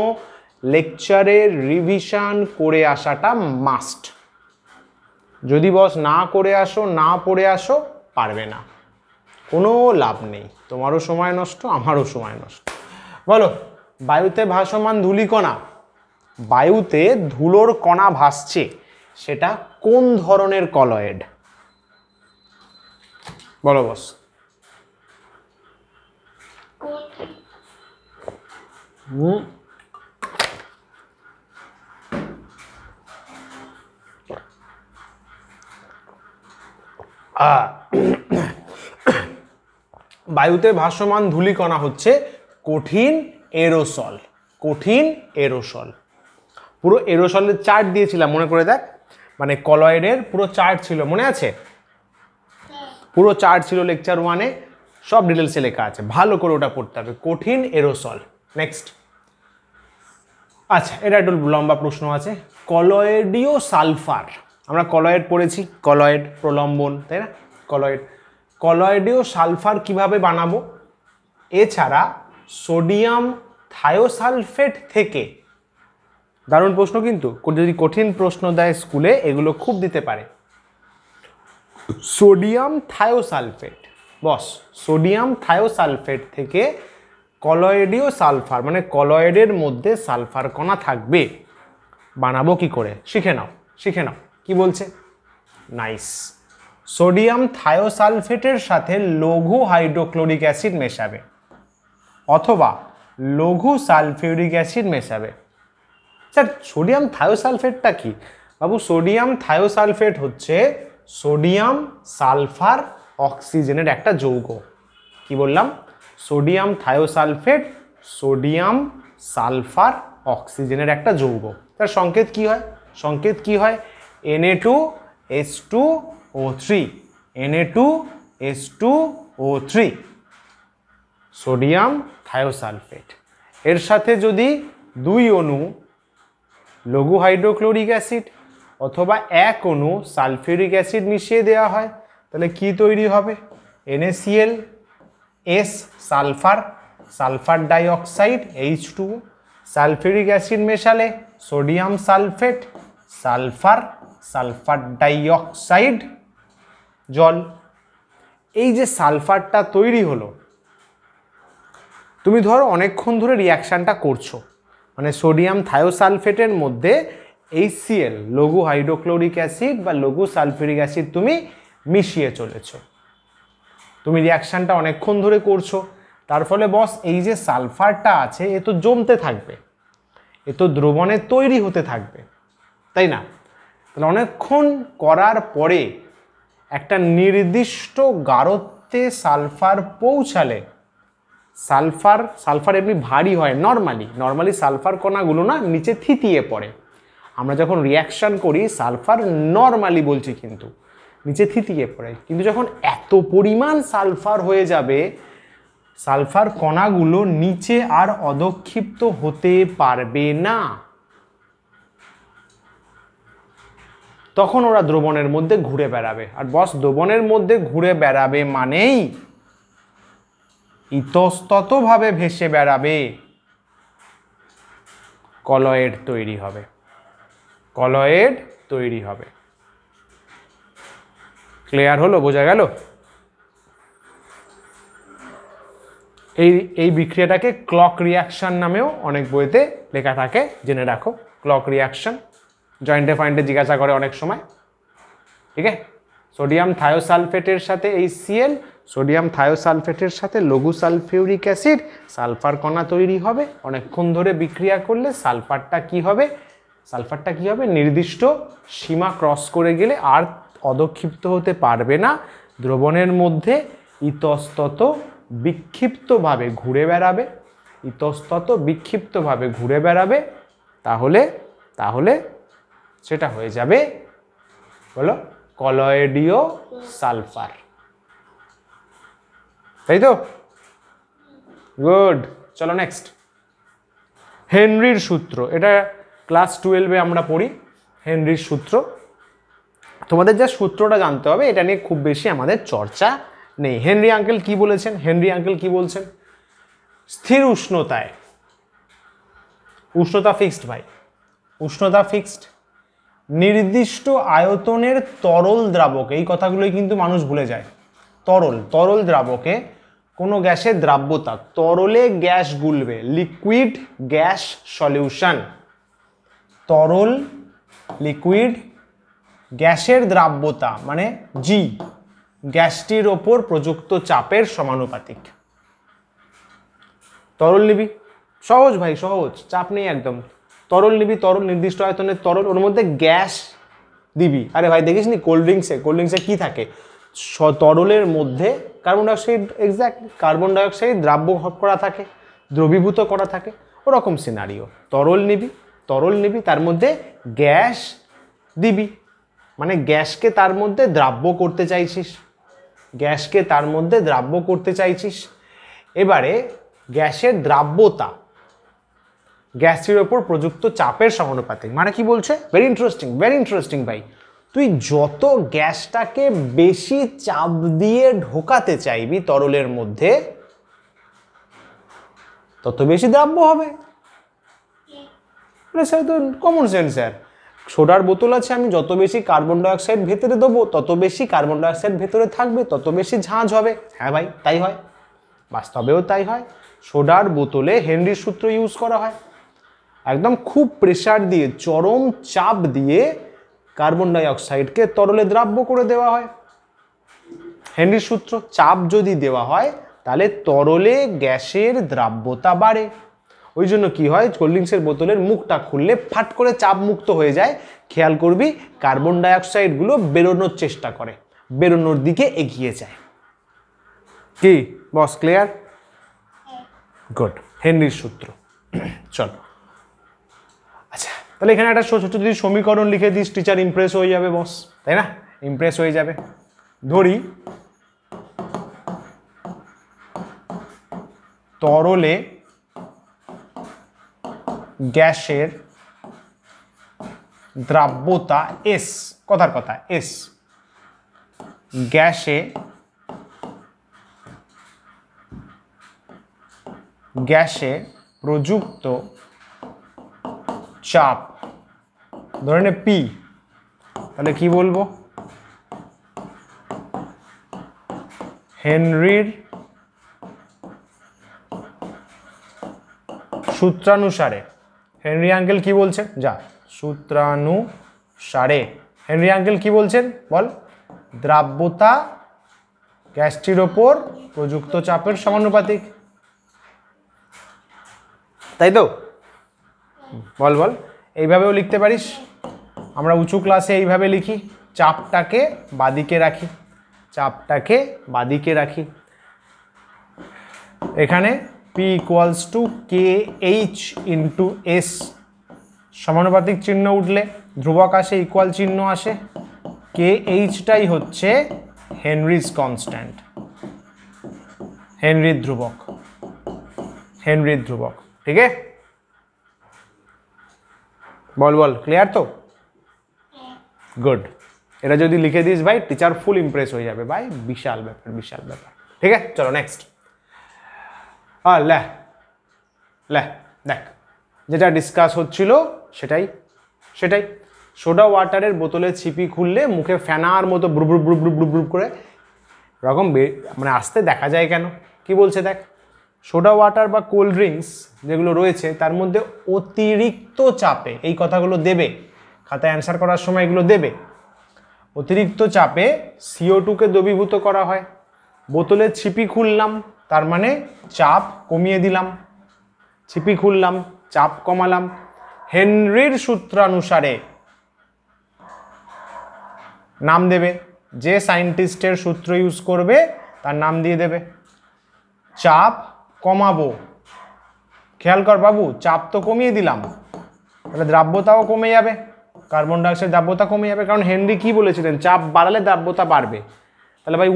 লেকচারের রিভিশন করে আসাটা মাস্ট। যদি বস না করে আসো, না পড়ে আসো, পারবে না, কোনো লাভ নেই, তোমারও সময় নষ্ট, আমারও সময় নষ্ট। বলো, বায়ুতে ভাসমান ধূলিকণা, বায়ুতে ধুলোর কণা ভাসছে, সেটা কোন ধরনের কলয়েড? বলো বস। বায়ুতে ভাসমান ধূলিকণা হচ্ছে কঠিন এরোসল, কঠিন এরোসল। পুরো এরোসলের চার্ট দিয়েছিলাম, মনে করে দেখ, মানে কলয়েডের পুরো চার্ট ছিল, মনে আছে? পুরো চার্ট ছিল লেকচার 1-এ, সব ডিটেলসে লেখা আছে, ভালো করে ওটা পড়তে হবে, কঠিন এরোসল। নেক্সট, আচ্ছা এটা একটু লম্বা প্রশ্ন আছে। কলয়েডীয় সালফার, আমরা কলয়েড পড়েছি, কলয়েড প্রলম্বন, তাই না? কলয়েড, কলয়েডীয় সালফার কিভাবে বানাবো? এছাড়া সোডিয়াম থায়োসালফেট থেকে, দারুণ প্রশ্ন কিন্তু, যদি কঠিন প্রশ্ন দেয় স্কুলে এগুলো খুব দিতে পারে। সোডিয়াম থায়োসালফেট, বস সোডিয়াম থায়োসালফেট থেকে কলয়েডীয় সালফার, মানে কলয়েডের মধ্যে সালফার কণা থাকবে, বানাবো কি করে? শিখে নাও, শিখে নাও। কি বলছে? নাইস। সোডিয়াম থায়োসালফেটের সাথে লঘু হাইড্রোক্লোরিক অ্যাসিড মেশাবে, অথবা লঘু সালফিউরিক অ্যাসিড মেশাবে। স্যার সোডিয়াম থায়োসালফেটটা কি? বাবু সোডিয়াম থায়োসালফেট হচ্ছে সোডিয়াম সালফার অক্সিজেনের একটা যৌগ। কি বললাম? সোডিয়াম থায়োসালফেট সোডিয়াম সালফার অক্সিজেনের একটা যৌগ। তার সংকেত কি হয়? সংকেত কি হয়? Na2H2O3, Na2H2O3, sodium thiosulphate. এর সাথে যদি 2 অণু লঘু হাইড্রোক্লোরিক অ্যাসিড অথবা 1 অণু সালফিউরিক অ্যাসিড মিশিয়ে দেওয়া হয়, তাহলে কি তৈরি হবে? NaCl, S sulphur, sulphur dioxide H2O, sulphuric acid মেশালে sodium sulphate, sulphur, sulphur dioxide, জল। এই যে সালফারটা তৈরি হলো, তুমি ধরো অনেকক্ষণ ধরে রিয়াকশানটা করছো, মানে সোডিয়াম থায়োসালফেটের মধ্যে HCl লঘু হাইড্রোক্লোরিক অ্যাসিড বা লঘু সালফিউরিক অ্যাসিড তুমি মিশিয়ে চলেছো, তুমি রিয়াকশানটা অনেকক্ষণ ধরে করছো, তার ফলে বস এই যে সালফারটা আছে এ তো জমতে থাকবে, এ তো দ্রবণে তৈরি হতে থাকবে, তাই না? তাহলে অনেকক্ষণ করার পরে একটা নির্দিষ্ট গাঢ়ত্বে সালফার পৌঁছালে, সালফার এমনি ভারী হয় নর্মালি সালফার কণাগুলো না নিচে থিতিয়ে পড়ে। আমরা যখন রিয়াকশান করি সালফার নর্মালি বলছি কিন্তু নিচে থিতিয়ে পড়ে, কিন্তু যখন এত পরিমাণ সালফার হয়ে যাবে সালফার কণাগুলো নিচে আর অধক্ষিপ্ত হতে পারবে না, তখন ওরা দ্রবণের মধ্যে ঘুরে বেড়াবে। আর বস দ্রবণের মধ্যে ঘুরে বেড়াবে মানেই ইতস্ততভাবে ভেসে বেড়াবে, কলয়েড তৈরি হবে, কলয়েড তৈরি হবে। ক্লিয়ার হলো? বোঝা গেল? এই বিক্রিয়াটাকে ক্লক রিয়াকশন নামেও অনেক বইতে লেখা থাকে, জেনে রাখো। ক্লক রিয়াকশন জয়েন্টে ফাইন্টে জিজ্ঞাসা করে অনেক সময়। ঠিক আছে। সোডিয়াম থায়োসালফেটের সাথে HCl, সোডিয়াম থায়োসালফেটের সাথে লঘু সালফিউরিক অ্যাসিড, সালফার কণা তৈরি হবে। অনেকক্ষণ ধরে বিক্রিয়া করলে সালফারটা কি হবে, নির্দিষ্ট সীমা ক্রস করে গেলে আর অধক্ষিপ্ত হতে পারবে না, দ্রবণের মধ্যে ইতস্তত বিক্ষিপ্তভাবে ঘুরে বেড়াবে, তাহলে সেটা হয়ে যাবে বলো কলয়েডীয় সালফার, তাই তো? গুড, চলো নেক্সট। হেনরির সূত্র, এটা ক্লাস 12-এ আমরা পড়ি। হেনরির সূত্র, তোমাদের যা সূত্রটা জানতে হবে, এটা নিয়ে খুব বেশি আমাদের চর্চা নেই। হেনরি আঙ্কেল কি বলেছেন? স্থির উষ্ণতায়, উষ্ণতা ফিক্সড ভাই, উষ্ণতা ফিক্সড, নির্দিষ্ট আয়তনের তরল দ্রাবকে, এই কথাগুলোই কিন্তু মানুষ ভুলে যায়, তরল দ্রাবকে কোনো গ্যাসের দ্রাব্যতা, তরলে গ্যাস গুলবে, লিকুইড গ্যাস সলিউশন, তরল লিকুইড গ্যাসের দ্রাব্যতা মানে জি, গ্যাসটির ওপর প্রযুক্ত চাপের সমানুপাতিক। তরল নিবি, সহজ ভাই, সহজ, চাপ নেই একদম। তরল নিবি, তরল নির্দিষ্ট আয়তনের তরল, ওর মধ্যে গ্যাস দিবি। আরে ভাই দেখিস নি কোল্ড ড্রিঙ্কসে কি থাকে, তরলের মধ্যে carbon dioxide, exact carbon dioxide দ্রাব্য করা থাকে, দ্রবীভূত করা থাকে, ওরকম সিনারিও। তরল নিবি, তার মধ্যে গ্যাস দিবি, মানে গ্যাসকে তার মধ্যে দ্রাব্য করতে চাইছিস, এবারে গ্যাসের দ্রাব্যতা গ্যাসটির ওপর প্রযুক্ত চাপের সমানুপাতিক। মানে কি বলছে? ভেরি ইন্টারেস্টিং ভাই। তুই যত গ্যাসটাকে বেশি চাপ দিয়ে ঢোকাতে চাইবি তরলের মধ্যে, তত বেশি দ্রাব্য হবে। স্যার তো কমন সেন্স স্যার, সোডার বোতল আছে, আমি যত বেশি কার্বন ডাইঅক্সাইড ভেতরে দেবো, তত বেশি কার্বন ডাইঅক্সাইড ভেতরে থাকবে, তত বেশি ঝাঁঝ হবে। হ্যাঁ ভাই, তাই হয়, বাস্তবেও তাই হয়। সোডার বোতলে হেনরির সূত্র ইউজ করা হয়, একদম খুব প্রেসার দিয়ে, চরম চাপ দিয়ে কার্বন ডাইঅক্সাইডকে তরলে দ্রাব্য করে দেওয়া হয়। হেনরির সূত্র, চাপ যদি দেওয়া হয় তাহলে তরলে গ্যাসের দ্রাব্যতা বাড়ে। ওই জন্য কি হয়, কোল্ড ড্রিঙ্কসের বোতলের মুখটা খুললে ফাট করে চাপ মুক্ত হয়ে যায়। খেয়াল করবি কার্বন ডাইঅক্সাইডগুলো বেরোনোর চেষ্টা করে, বেরোনোর দিকে এগিয়ে যায়। কি বস, ক্লিয়ার? গুড, হেনরির সূত্র। চল, আচ্ছা তাহলে এখানে একটা ছোট যদি সমীকরণ লিখে দিস, টিচার ইমপ্রেস হয়ে যাবে বস, তাই না? ইমপ্রেস হয়ে যাবে। ধরি তরলে গ্যাসের দ্রাব্যতা এস, কথার কথা এস, গ্যাসে প্রযুক্ত চাপ ধরে নে পি, তাহলে কি বলবো? হেনরির সূত্রানুসারে, হেনরি আঙ্কেল কি বলছেন? যা, সূত্রানুসারে হেনরি আঙ্কেল কি বলছেন বল? দ্রাব্যতা গ্যাসটির ওপর প্রযুক্ত চাপের সমানুপাতিক, তাই তো? বল বল, এইভাবেও লিখতে পারিস। আমরা উঁচু ক্লাসে এইভাবে লিখি, চাপটাকে বাদিকে রাখি, এখানে P equals to KH into S, সমানুপাতিক চিহ্ন উঠলে ধ্রুবক আসে, ইকুয়াল চিহ্ন আসে, KHটাই হচ্ছে হেনরিজ কনস্ট্যান্ট, হেনরির ধ্রুবক, ঠিক আছে? বল বল, ক্লিয়ার তো? গুড, এটা যদি লিখে দিস ভাই, টিচার ফুল ইমপ্রেস হয়ে যাবে ভাই, বিশাল ব্যাপার, ঠিক আছে? চলো নেক্সট। দেখ, যেটা ডিসকাস হচ্ছিল সেটাই সোডা ওয়াটারের বোতলের ছিপি খুললে মুখে ফেনার মতো ব্রুব করে এরকম মানে আসতে দেখা যায় কেন? কি বলছে দেখ, সোডা ওয়াটার বা কোল্ড ড্রিঙ্কস যেগুলো রয়েছে তার মধ্যে অতিরিক্ত চাপে, এই কথাগুলো দেবে খাতায় অ্যান্সার করার সময়, এগুলো দেবে, অতিরিক্ত চাপে CO2কে দ্রবীভূত করা হয়। বোতলের ছিপি খুললাম, তার মানে চাপ কমিয়ে দিলাম, ছিপি খুললাম, চাপ কমালাম। হেনরির সূত্রানুসারে নাম দেবে, যে সায়েন্টিস্টের সূত্র ইউজ করবে তার নাম দিয়ে দেবে। চাপ কমাবো, খেয়াল কর বাবু, চাপ তো কমিয়ে দিলাম, তাহলে দ্রাব্যতাও কমে যাবে, কার্বন ডাইঅক্সাইড দ্রাব্যতা কমে যাবে, কারণ হেনরি কি বলেছিলেন, চাপ বাড়ালে দ্রাব্যতা বাড়বে। তাহলে ভাই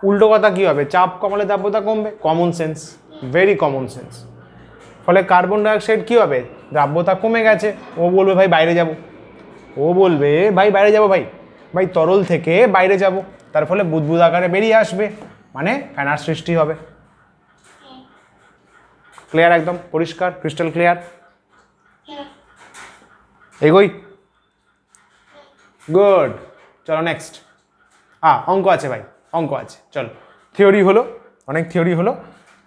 উল্টো কথা কি হবে, চাপ কমালে দ্রাব্যতা কমবে, common sense, very common sense. ফলে কার্বন ডাইঅক্সাইড কি হবে, দ্রাব্যতা কমে গেছে, ও বলবে ভাই বাইরে যাব, ও বলবে ভাই বাইরে যাব, ভাই তরল থেকে বাইরে যাব, তার ফলে বুদবুদ আকারে বেরিয়ে আসবে, মানে ফেনার সৃষ্টি হবে। ক্লিয়ার, একদম পরিষ্কার, ক্রিস্টাল ক্লিয়ার। এগোই, গুড, চলো নেক্সট। অঙ্ক আছে ভাই, অঙ্ক আছে, চলো। থিওরি হলো, অনেক থিওরি হলো,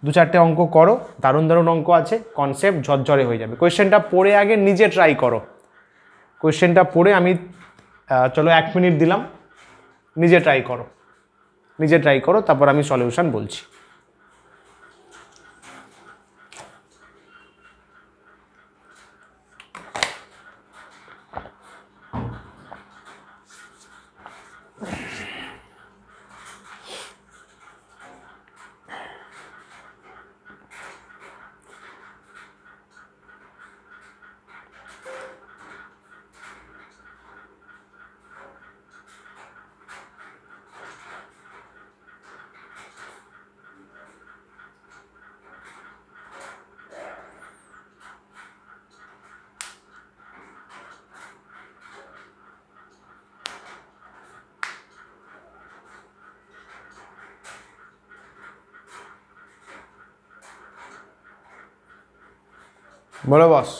2-4টে অঙ্ক করো, দারুণ দারুণ অঙ্ক আছে, কনসেপ্ট ঝরঝরে হয়ে যাবে। কোয়েশ্চেনটা পড়ে আগে নিজে ট্রাই করো, কোয়েশ্চেনটা পড়ে আমি চলো 1 মিনিট দিলাম, নিজে ট্রাই করো, তারপর আমি সলিউশন বলছি। বলো বস।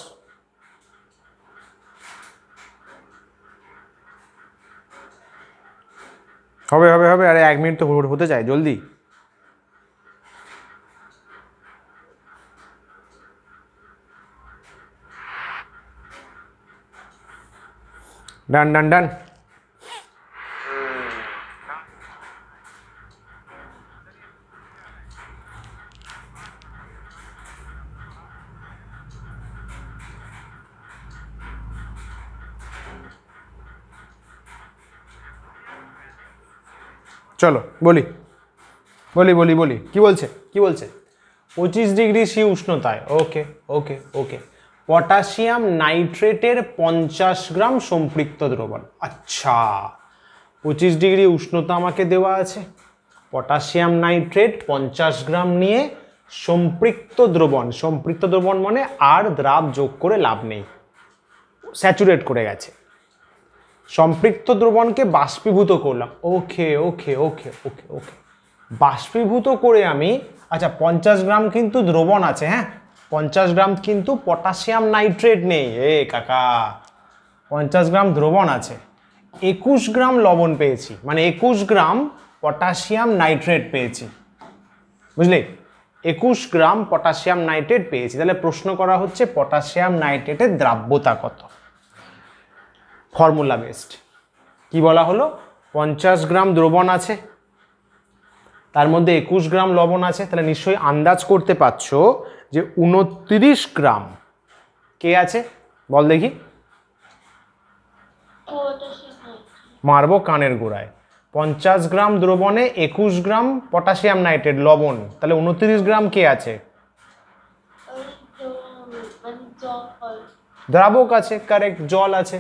হবে, আরে 1 মিনিট তো হতে চাই, জলদি। ডান। চলো বলি কি বলছে 25 ডিগ্রি সি উষ্ণতায়, ওকে, পটাশিয়াম নাইট্রেটের 50 গ্রাম সম্পৃক্ত দ্রবণ। আচ্ছা, 25 ডিগ্রি উষ্ণতা আমাকে দেওয়া আছে, পটাশিয়াম নাইট্রেট 50 গ্রাম নিয়ে সম্পৃক্ত দ্রবণ মানে আর দ্রাব যোগ করে লাভ নেই, স্যাচুরেট করে গেছে। সম্পৃক্ত দ্রবণকে বাষ্পীভূত করলাম, ওকে, বাষ্পীভূত করে আমি, আচ্ছা 50 গ্রাম কিন্তু দ্রবণ আছে, হ্যাঁ 50 গ্রাম কিন্তু পটাশিয়াম নাইট্রেট নেই, কাকা 50 গ্রাম দ্রবণ আছে, 21 গ্রাম লবণ পেয়েছি, মানে 21 গ্রাম পটাশিয়াম নাইট্রেট পেয়েছি, বুঝলি, 21 গ্রাম পটাশিয়াম নাইট্রেট পেয়েছি। তাহলে প্রশ্ন করা হচ্ছে পটাশিয়াম নাইট্রেটের দ্রাব্যতা কত, ফর্মুলা বেসড। কি বলা হলো, 50 গ্রাম দ্রবণ আছে, তার মধ্যে 21 গ্রাম লবণ আছে, তাহলে নিশ্চয়ই আন্দাজ করতে পারছো যে 29 গ্রাম কে আছে, বল দেখি, মারবো কানের গোড়ায়। 50 গ্রাম দ্রবণে 21 গ্রাম পটাশিয়াম নাইট্রেট লবণ, তাহলে 29 গ্রাম কে আছে, দ্রাবক আছে, কারেক্ট, জল আছে,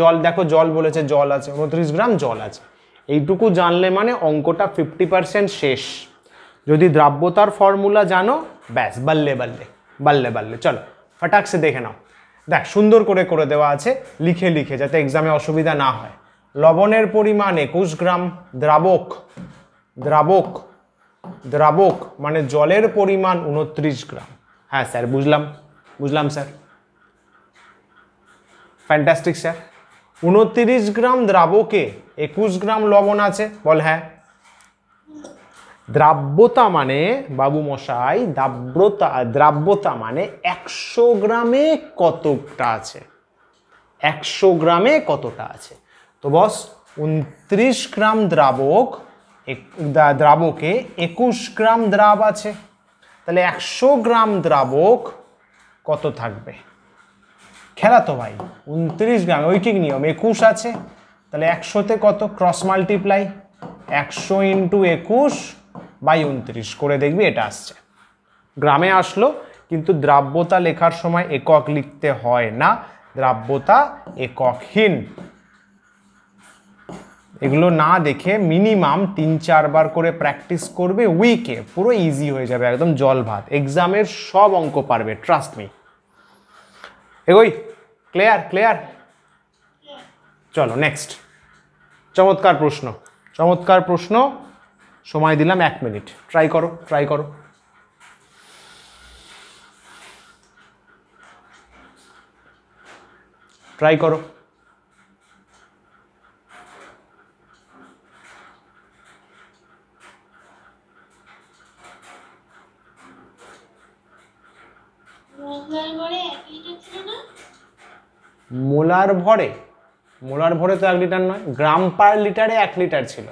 জল দেখো, জল বলেছে, জল আছে, 29 গ্রাম জল আছে। এইটুকু জানলে মানে অঙ্কটা 50% শেষ। যদি দ্রাব্যতার ফর্মুলা জানো, ব্যাস বাল্লে। চলো ফটাক সে দেখে নাও, দেখ সুন্দর করে দেওয়া আছে, লিখে যাতে এক্সামে অসুবিধা না হয়। লবণের পরিমাণ 21 গ্রাম, দ্রাবক মানে জলের পরিমাণ 29 গ্রাম। হ্যাঁ স্যার, বুঝলাম স্যার, ফ্যান্টাস্টিক স্যার। 29 গ্রাম দ্রাবকে 21 গ্রাম লবণ আছে, বল হ্যাঁ। দ্রাব্যতা মানে বাবু মশাই, দ্রাব্যতা মানে 100 গ্রামে কতটা আছে, 100 গ্রামে কতটা আছে। তো বস 29 গ্রাম দ্রাবকে 21 গ্রাম দ্রাব আছে, তাহলে 100 গ্রাম দ্রাবক কত থাকবে? খেলা তো ভাই, 29 গ্রাম ঐকিক নিয়ম, 21 আছে, তাহলে 100তে কত ক্রস মাল্টিপ্লাই, 100 × 21/29 করে দেখবি এটা আসছে। গ্রামে আসলো, কিন্তু দ্রাব্যতা লেখার সময় একক লিখতে হয় না, দ্রাব্যতা এককহীন। এগুলো না দেখে মিনিমাম 3-4 বার করে প্র্যাকটিস করবে উইকে, পুরো ইজি হয়ে যাবে, একদম জল ভাত, এক্সামের সব অঙ্ক পারবে, ট্রাস্ট মি। এগোই, ক্লিয়ার? চলো নেক্সট। চমৎকার প্রশ্ন, সময় দিলাম 1 মিনিট, ট্রাই করো। মোলার ভরে তো 1 লিটার নয়, গ্রাম পার লিটারে 1 লিটার ছিল।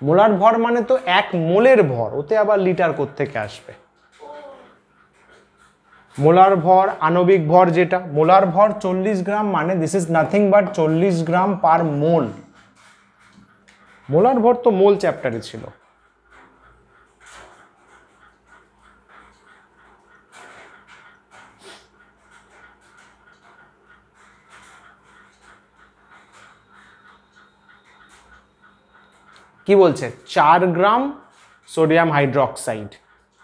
মোলার ভর মানে তো 1 মোলের ভর, ওতে আবার লিটার কোত্থেকে আসবে? মোলার ভর, আণবিক ভর যেটা, মোলার ভর 40 গ্রাম মানে this is nothing but 40 gram per mole. Molar ভর তো মোল চ্যাপ্টারে ছিল। কি বলছে? 4 গ্রাম সোডিয়াম হাইড্রোক্সাইড,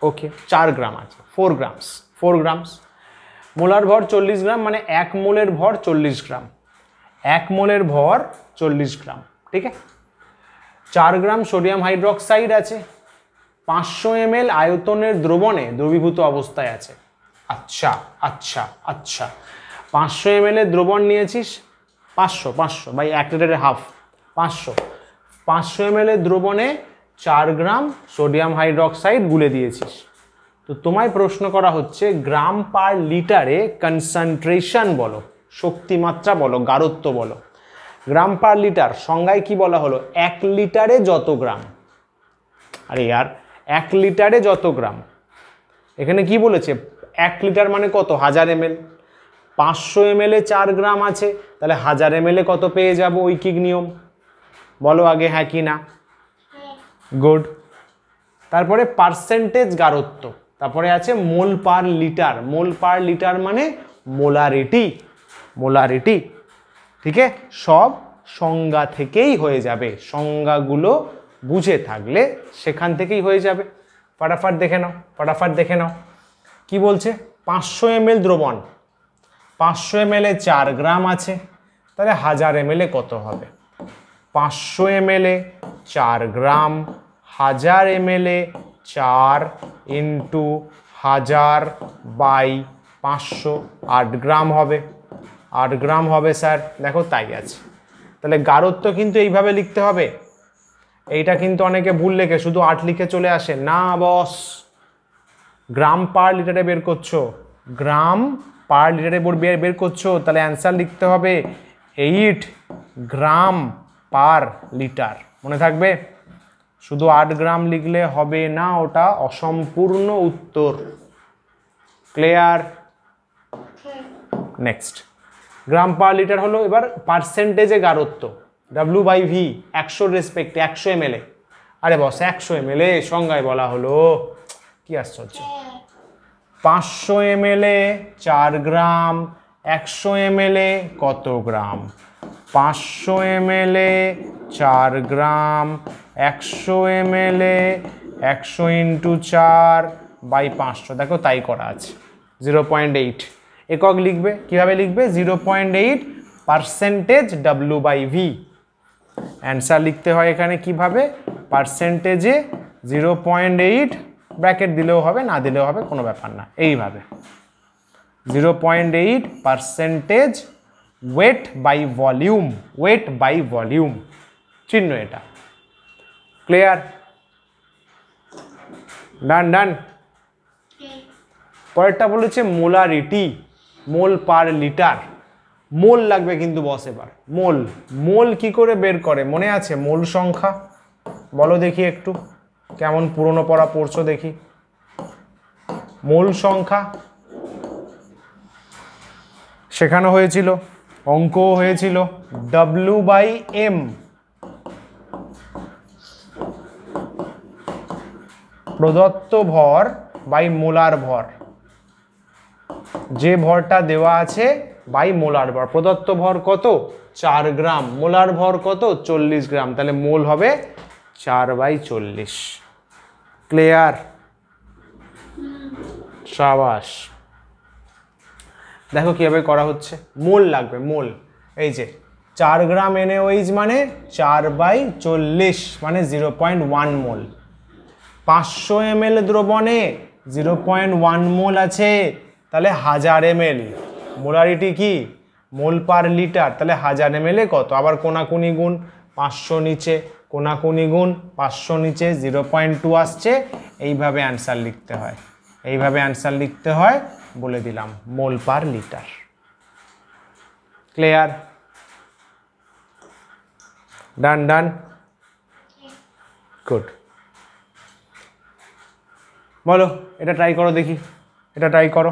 ওকে 4 গ্রাম আছে, 4 গ্রামস। মোলার ভর 40 গ্রাম মানে 1 মোলের ভর 40 গ্রাম, 1 মোলের ভর 40 গ্রাম, ঠিক আছে। 4 গ্রাম সোডিয়াম হাইড্রোক্সাইড আছে, 500 ml আয়তনের দ্রবণে দ্রবীভূত অবস্থায় আছে। আচ্ছা 500 ml এর দ্রবণ নিয়েছিস, 500 বাই 1 লিটারের হাফ, 500 ml এর দ্রবণে 4 গ্রাম সোডিয়াম হাইড্রোক্সাইড গুলে দিয়েছিস। তো তোমায় প্রশ্ন করা হচ্ছে গ্রাম পার লিটারে কনসেন্ট্রেশন বলো, শক্তিমাত্রা বলো, গাঢ়ত্ব বলো। গ্রাম পার লিটার সংজ্ঞায় কি বলা হলো? 1 লিটারে যত গ্রাম। আরে यार 1 লিটারে যত গ্রাম, এখানে কি বলেছে? 1 লিটার মানে কত? 1000 ml। 500 ml এ 4 গ্রাম আছে, তাহলে 1000 ml এ কত পেয়ে যাব? ঐকিক নিয়ম বলো আগে, হ্যাঁ কি না? গুড। তারপরে পার্সেন্টেজ গাঢ়ত্ব, তারপরে আছে মোল পার লিটার। মোল পার লিটার মানে মোলারিটি, ঠিক আছে। সব সংজ্ঞা থেকেই হয়ে যাবে, সংজ্ঞাগুলো বুঝে থাকলে সেখান থেকেই হয়ে যাবে। ফটাফট দেখে নাও কি বলছে? 500 ml দ্রবণ, 500 ml এ 4 গ্রাম আছে, তাহলে 1000 ml এ কত হবে? 500 ml এ 4 গ্রাম, 1000 ml এ 4 × 1000 বাই 500, 8 গ্রাম হবে। 8 গ্রাম হবে স্যার, দেখো তাই আছে। তাহলে গাঢ়ত্ব কিন্তু এইভাবে লিখতে হবে। এইটা কিন্তু অনেকে ভুল লেখে শুধু 8 লিখে চলে আসে, না বস, গ্রাম পার লিটারে বের করছো, বের করছো, তাহলে অ্যান্সার লিখতে হবে 8 গ্রাম পার লিটার। মনে থাকবে? শুধু 8 গ্রাম লিখলে হবে না, ওটা অসম্পূর্ণ উত্তর। ক্লিয়ার? নেক্সট, গ্রাম পার লিটার হলো এবার পার্সেন্টেজে গাঢ়ত্ব, W/V, 100 রেসপেক্টে 100 ml এ। আরে বস 100 ml এ সংজ্ঞায় বলা হলো, কি আশ্চর্য। 500 ml এ 4 গ্রাম, 100 ml এ কত গ্রাম? 500 ml এ 4 গ্রাম, 100 ml এ 100 × 4 বাই 500, দেখো তাই করা আছে। 0.8 একক লিখবে, কিভাবে লিখবে? 0.8 পার্সেন্টেজ W/V। অ্যান্সার লিখতে হয় এখানে কিভাবে? পার্সেন্টেজে 0.8, ব্র্যাকেট দিলেও হবে, না দিলেও হবে, কোনো ব্যাপার না, এইভাবে 0.8 পার্সেন্টেজ ওয়েট বাই ভলিউম, চিহ্ন এটা। ক্লিয়ার? ডান। পরেরটা বলেছে মোলারিটি, মোল পার লিটার। মোল লাগবে কিন্তু বস। এবার মোল, মোল কি করে বের করে মনে আছে? মোল সংখ্যা বলো দেখি, একটু কেমন পুরনো পড়া পড়ছো দেখি। মোল সংখ্যা শেখানো হয়েছিল, অঙ্ক হয়েছিল, W/M প্রদত্ত ভর বাই মোলার ভর, যে ভরটা দেওয়া আছে বাই মোলার ভর। প্রদত্ত ভর কত? 4 গ্রাম। মোলার ভর কত? 40 গ্রাম। তাহলে মোল হবে 4/40। ক্লিয়ার? সাবাস। দেখো কিভাবে করা হচ্ছে। মোল লাগবে, মোল। এই যে 4 গ্রাম NaOH মানে 4/40 মানে 0.1 মোল। 500 ml দ্রবণে 0.1 মোল আছে, তাহলে 1000 ml। মোলারিটি কি? মোল পার লিটার। তাহলে 1000 ml কত? আবার কোনাকুনি গুণ, 500 নিচে, কোনাকুনি গুণ, 500 নিচে, 0.2 আসছে। এইভাবে অ্যান্সার লিখতে হয়, এইভাবে অ্যান্সার লিখতে হয়, বলে দিলাম, মোল পার লিটার। ক্লিয়ার? ডান ডান, গুড। বলো, এটা ট্রাই করো দেখি, এটা ট্রাই করো।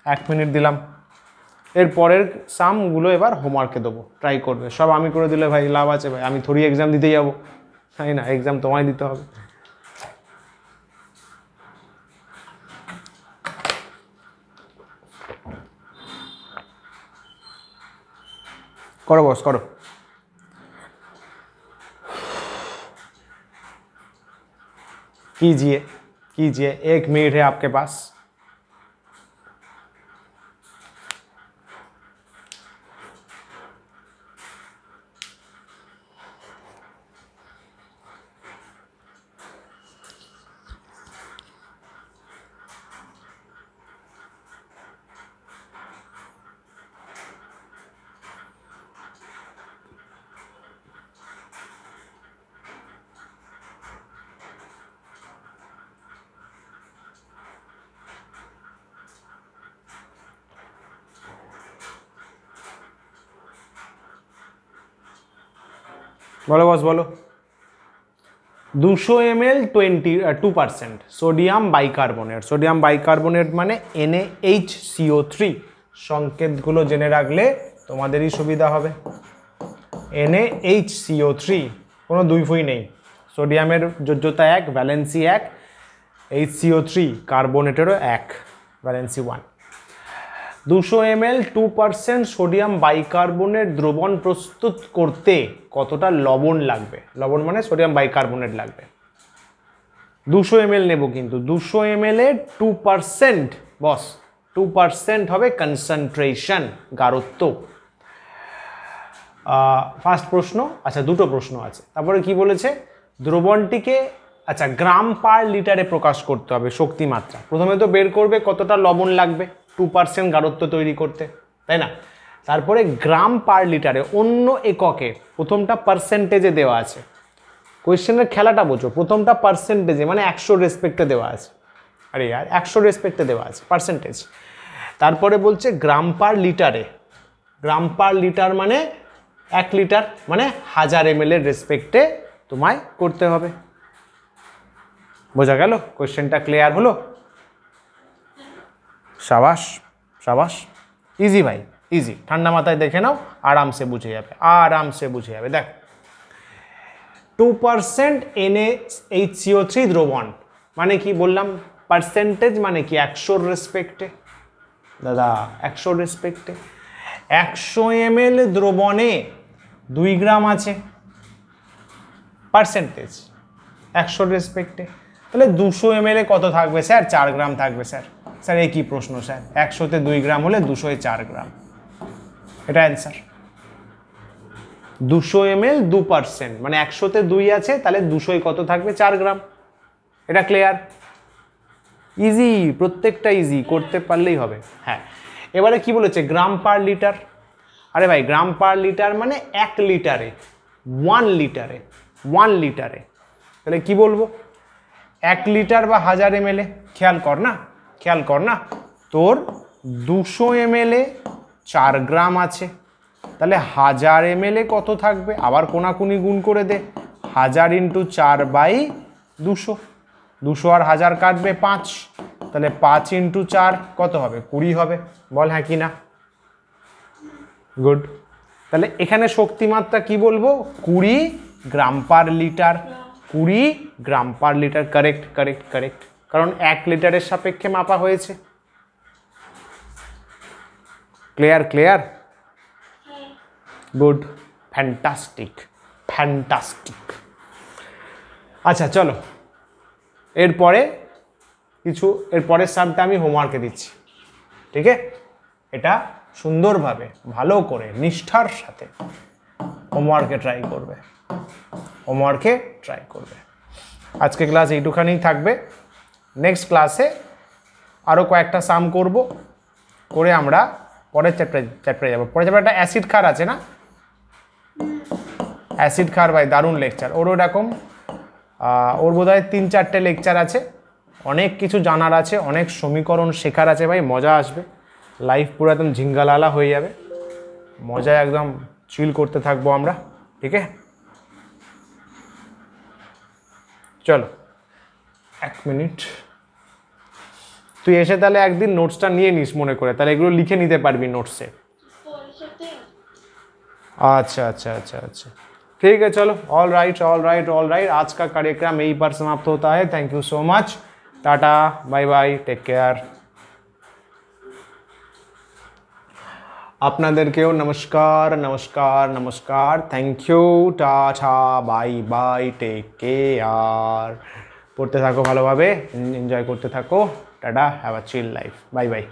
1 মিনিট দিলাম। এর পরের সামগুলো এবার হোমওয়ার্কে দেবো, ট্রাই করবে। সব আমি করে দিলে ভাই লাভ আছে ভাই? আমি থোড়ি এক্সাম দিতে যাবো, তাই না? এক্সাম তোমায় দিতে হবে। करो बॉस करो। कीजिए कीजिए, 1 मिनट है आपके पास। बोलो बॉस बोलो। 200 ml 2% sodium bicarbonate. Sodium bicarbonate মানে NaHCO3। সংকেতগুলো জেনে রাখলে তোমাদেরই সুবিধা হবে। NaHCO3, কোনো দুই ফুই নেই। সোডিয়ামের যোজ্যতা 1, valency 1, HCO3 কার্বনেটেরও 1, valency 1। 200 ml 2% sodium bicarbonate দ্রবণ প্রস্তুত করতে কতটা লবণ লাগবে? লবণ মানে সোডিয়াম বাইকার্বনেট লাগবে। 200 ml নেব, কিন্তু 200 ml এর 2% বস, 2% হবে কনসেন্ট্রেশন, গাঢ়ত্ব। ফার্স্ট প্রশ্ন, আচ্ছা দুটো প্রশ্ন আছে। তারপরে কি বলেছে? দ্রবণটিকে আচ্ছা গ্রাম পার লিটারে প্রকাশ করতে হবে শক্তি মাত্রা। প্রথমে তো বের করবে কতটা লবণ লাগবে 2% গাঢ়ত্ব তৈরি করতে, তাই না? তারপরে গ্রাম পার লিটারে, অন্য এককে। প্রথমটা পার্সেন্টেজে দেওয়া আছে। কোয়েশ্চেনের খেলাটা বোঝো। প্রথমটা পার্সেন্টেজে মানে 100 রেসপেক্টে দেওয়া আছে। আরে यार 100 রেসপেক্টে দেওয়া আছে, পার্সেন্টেজ। তারপরে বলছে গ্রাম পার লিটারে। গ্রাম পার লিটার মানে 1 লিটার, মানে 1000 ml এর রেসপেক্টে তোমায় করতে হবে। বোঝা গেল? কোয়েশ্চেনটা ক্লিয়ার হলো? शाबाश शाबाश। इजी भाई इजी, ठंडा माथाয় দেখে নাও, आराम से বুঝে যাবে, आराम से বুঝে যাবে। দেখ 2% NaHCO3 দ্রবণ মানে কি বললাম? পার্সেন্টেজ মানে কি 100 রেসপেক্টে। দাদা 100 রেসপেক্টে 100 ml দ্রবণে 2 গ্রাম আছে, পার্সেন্টেজ 100 রেসপেক্টে। তাহলে 200 ml এ কত থাকবে স্যার? 4 গ্রাম থাকবে স্যার। স্যার এই কি প্রশ্ন স্যার? 100-তে 2 গ্রাম হলে 200-এ 4 গ্রাম, এটা অ্যান্সার। 200 ml 2% মানে 100-তে 2 আছে, তাহলে 200-এ কত থাকবে? 4 গ্রাম। এটা ক্লিয়ার? ইজি, প্রত্যেকটা ইজি, করতে পারলেই হবে। হ্যাঁ, এবারে কি বলেছে? গ্রাম পার লিটার। আরে ভাই গ্রাম পার লিটার মানে 1 লিটারে, 1 লিটারে, 1 লিটারে। তাহলে কি বলবো? 1 লিটার বা 1000 ml এ খেয়াল কর না, খেয়াল কর না। তোর 200 ml এ 4 গ্রাম আছে, তাহলে 1000 ml কত থাকবে, আবার কোনাকুনি গুণ করে দে, 1000 × 4/200, 200 আর 1000 কাটবে 5, তাহলে 5 × 4 কত হবে, 20 হবে। বল হ্যাঁ কি না? গুড। তাহলে এখানে শক্তিমাত্রা কি বলবো, 20 gram per litre, 20 gram per litre. Correct correct correct, কারণ 1 লিটারের সাপেক্ষে মাপা হয়েছে। Clear clear, good, fantastic fantastic. আচ্ছা চলো, এরপরের সামটা আমি হোমওয়ার্কে দিচ্ছি, ঠিক আছে? এটা সুন্দরভাবে ভালো করে নিষ্ঠার সাথে হোমওয়ার্কে ট্রাই করবে। আজকে ক্লাস এইটুখানেই থাকবে। নেক্সট ক্লাসে আরও কয়েকটা সাম করে আমরা পরের চ্যাপ্টারে যাবো। পরের চ্যাপ্টারটা অ্যাসিড ক্ষার আছে না? অ্যাসিড ক্ষার ভাই দারুণ লেকচার, ওর এরকম ওর বোধহয় 3-4টে লেকচার আছে, অনেক কিছু জানার আছে, অনেক সমীকরণ শেখার আছে ভাই, মজা আসবে, লাইফ পুরো একদম ঝিঙ্গালালা হয়ে যাবে, মজায় একদম চিল করতে থাকবো আমরা, ঠিক আছে? চলো 1 মিনিট, তুই এসে তাহলে একদিন নোটসটা নিয়ে নিস মনে করে, তাহলে এগুলো লিখে নিতে পারবি নোটসে। अच्छा अच्छा अच्छा अच्छा, ठीक है चलो, all right all right all right. आज का कार्यक्रम यहीं पर समाप्त होता है। Thank you so much, tata bye bye, take care. আপনাদেরকেও নমস্কার নমস্কার নমস্কার, thank you, tata bye bye, take care. পড়তে থাকো ভালোভাবে, এনজয় করতে থাকো, tata, have a chill life, bye by.